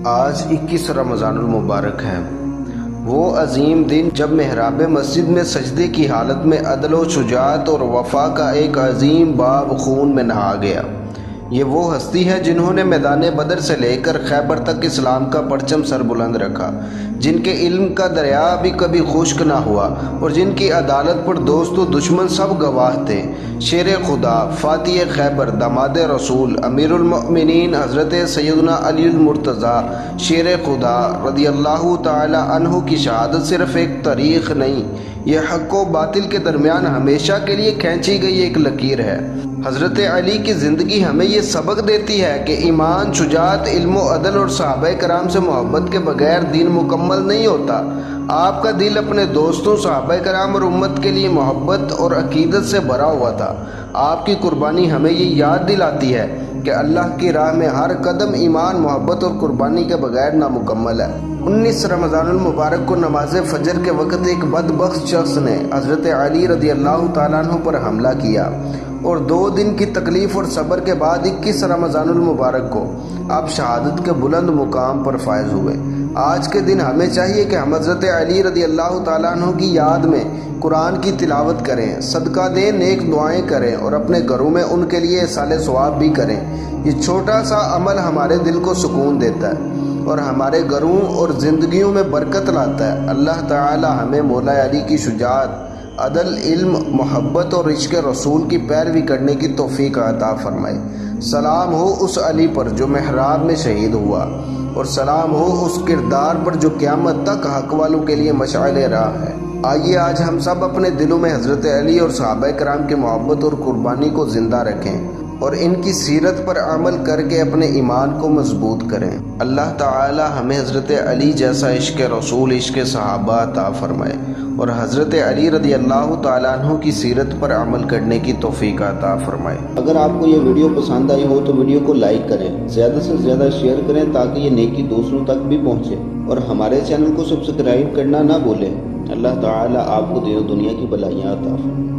آج 21 رمضان المبارک ہے، وہ عظیم دن جب محراب مسجد میں سجدے کی حالت میں عدل و شجاعت اور وفا کا ایک عظیم باب خون میں نہا گیا۔ یہ وہ ہستی ہے جنہوں نے میدان بدر سے لے کر خیبر تک اسلام کا پرچم سر بلند رکھا، جن کے علم کا دریا بھی کبھی خشک نہ ہوا اور جن کی عدالت پر دوست و دشمن سب گواہ تھے۔ شیر خدا، فاتح خیبر، داماد رسول، امیر المؤمنین حضرت سیدنا علی المرتضیٰ شیر خدا رضی اللہ تعالی عنہ کی شہادت صرف ایک تاریخ نہیں، یہ حق و باطل کے درمیان ہمیشہ کے لیے کھینچی گئی ایک لکیر ہے۔ حضرت علی کی زندگی ہمیں یہ سبق دیتی ہے کہ ایمان، شجاعت، علم و عدل اور صحابہ کرام سے محبت کے بغیر دین مکمل نہیں ہوتا۔ آپ کا دل اپنے دوستوں، صحابہ کرام اور امت کے لیے محبت اور عقیدت سے بھرا ہوا تھا۔ آپ کی قربانی ہمیں یہ یاد دلاتی ہے کہ اللہ کی راہ میں ہر قدم ایمان، محبت اور قربانی کے بغیر نامکمل ہے۔ 19 رمضان المبارک کو نماز فجر کے وقت ایک بدبخت شخص نے حضرت علی رضی اللہ تعالیٰ عنہ پر حملہ کیا اور 2 دن کی تکلیف اور صبر کے بعد 21 رمضان المبارک کو آپ شہادت کے بلند مقام پر فائز ہوئے۔ آج کے دن ہمیں چاہیے کہ ہم حضرت علی رضی اللہ تعالیٰ عنہ کی یاد میں قرآن کی تلاوت کریں، صدقہ دیں، نیک دعائیں کریں اور اپنے گھروں میں ان کے لیے ایصال ثواب بھی کریں۔ یہ چھوٹا سا عمل ہمارے دل کو سکون دیتا ہے اور ہمارے گھروں اور زندگیوں میں برکت لاتا ہے۔ اللہ تعالی ہمیں مولا علی کی شجاعت، عدل، علم، محبت اور عشق رسول کی پیروی کرنے کی توفیق عطا فرمائے۔ سلام ہو اس علی پر جو محراب میں شہید ہوا، اور سلام ہو اس کردار پر جو قیامت تک حق والوں کے لیے مشعل راہ ہے۔ آئیے آج ہم سب اپنے دلوں میں حضرت علی اور صحابہ کرام کی محبت اور قربانی کو زندہ رکھیں اور ان کی سیرت پر عمل کر کے اپنے ایمان کو مضبوط کریں۔ اللہ تعالی ہمیں حضرت علی جیسا عشق رسول، عشق صحابہ عطا فرمائے اور حضرت علی رضی اللہ تعالیٰ عنہ کی سیرت پر عمل کرنے کی توفیق عطا فرمائے۔ اگر آپ کو یہ ویڈیو پسند آئی ہو تو ویڈیو کو لائک کریں، زیادہ سے زیادہ شیئر کریں تاکہ یہ نیکی دوسروں تک بھی پہنچے، اور ہمارے چینل کو سبسکرائب کرنا نہ بھولیں۔ اللہ تعالیٰ آپ کو دین و دنیا کی بھلائیاں عطا فرمائے۔